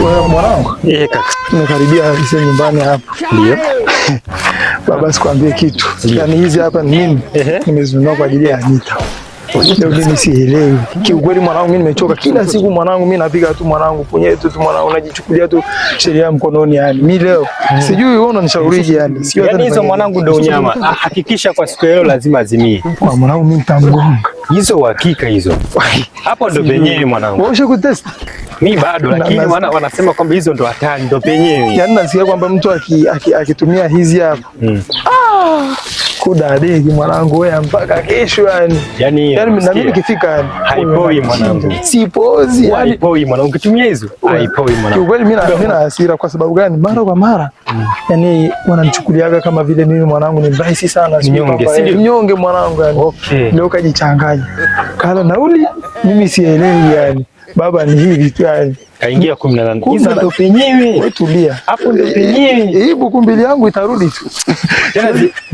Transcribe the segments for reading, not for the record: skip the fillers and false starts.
Wewe mwanangu? Kaka. Tumekaribia sasa nyumbani hapa. Ndio. Baba sikwambie kitu. Yaani hizi hapa ni mimi nimezinunua kwa ajili ya Anita. Leo mimi sielewi. Kiukweli mwanangu mimi nimechoka. Kila siku mwanangu mimi napiga tu mwanangu punyeto tu mwanangu unajichukulia tu sheria mkononi yani. Mimi leo sijui wewe unanishaurije yani. Sio yani hizo mwanangu ndio unyama. Hakikisha kwa siku leo lazima azimie. Kwa mwanangu mimi nitamgonga. Hizo uhakika hizo. Hapo ndo penyewe mwanangu. Wewe ushakuitest? Mimi bado lakini wanasema kwamba hizo ndo hatari ndo penyewe. Yaani nasikia kwamba mtu akitumia hizi hapa. Kudadeki mwanangu wewe mpaka kesho yani. Yaani na mimi nikifika yani haipoi mwanangu. Sipozi yani. Haipoi mwanangu ukitumia hizo. Haipoi mwanangu. Kiukweli mimi na hasira kwa sababu gani? Mara kwa mara. Yani wananichukuliaga kama vile mimi mwanangu ni rahisi sana. Mnyonge mwanangu yani. Okay. Leo kajichanganya. Kala nauli mimi sielewi yani. Baba ni hivi tu yani. Kaingia 18. Hizo ndo penyewe. Wewe tulia. Hapo ndo penyewe. Hii buku mbili yangu itarudi tu. Tena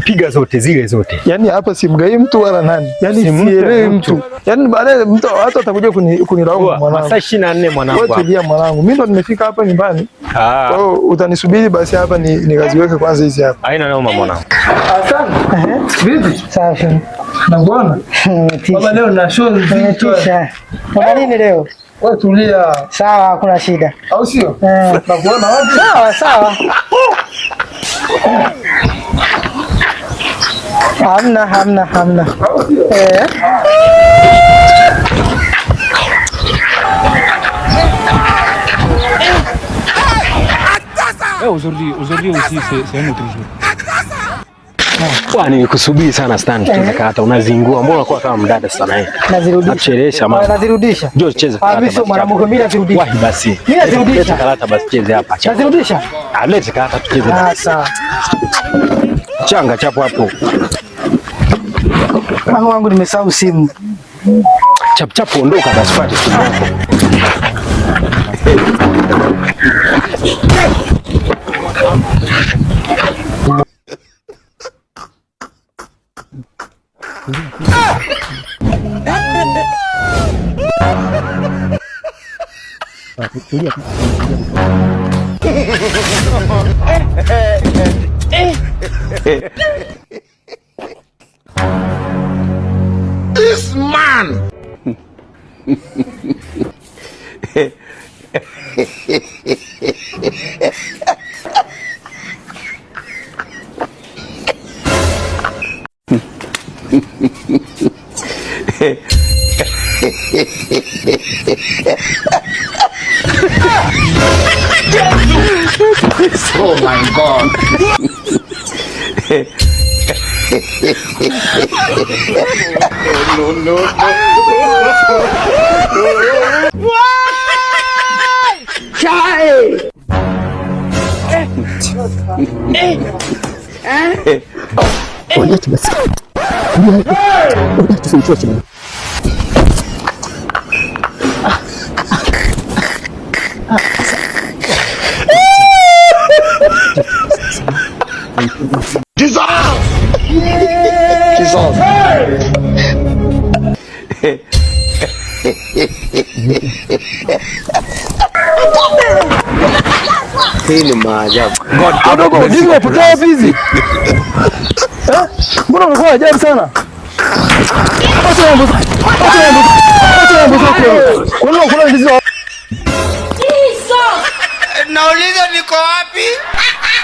piga zote zile zote. Yaani hapa simgai mtu wala nani. Yaani sielewi mtu. Yaani baadaye mtu hata atakuja kunilaumu mwanangu. Masaa 24 mwanangu. Wewe tulia mwanangu. Mimi ndo nimefika hapa nyumbani. Kwa hiyo utanisubiri basi hapa nikaziweke kwanza hizi hapa. Haina noma mwanangu. Asante. Vipi? Safi. Na bwana. Baba leo na show nzito. Kwa nini leo? Wewe tulia. Sawa, hakuna shida. Au sio? Nakuona wapi? Sawa, sawa. Hamna. Aujourd'hui aussi c'est un autre jour. Kwani nikusubiri sana stand tunakata unazingua mbona unakuwa kama mdada sana eh? Nazirudisha. Nachelesha mama. Nazirudisha. Njoo cheza. Mimi sio mwanamke mimi nazirudisha. Wahi basi. Mimi nazirudisha. Leta karata basi cheze hapa. Nazirudisha. Leta karata tucheze. Sawa. Changa chapo hapo. Mama wangu nimesahau simu. Chapo ondoka basi fuate simu yako. This man. Oh my God. No. Why? Chai. Hii ni maajabu. Adogo, hizi unapotea wapi hizi? Mbona unakuwa ajabu sana? Acha mambo zako. Kuna hizi. Nauliza niko wapi?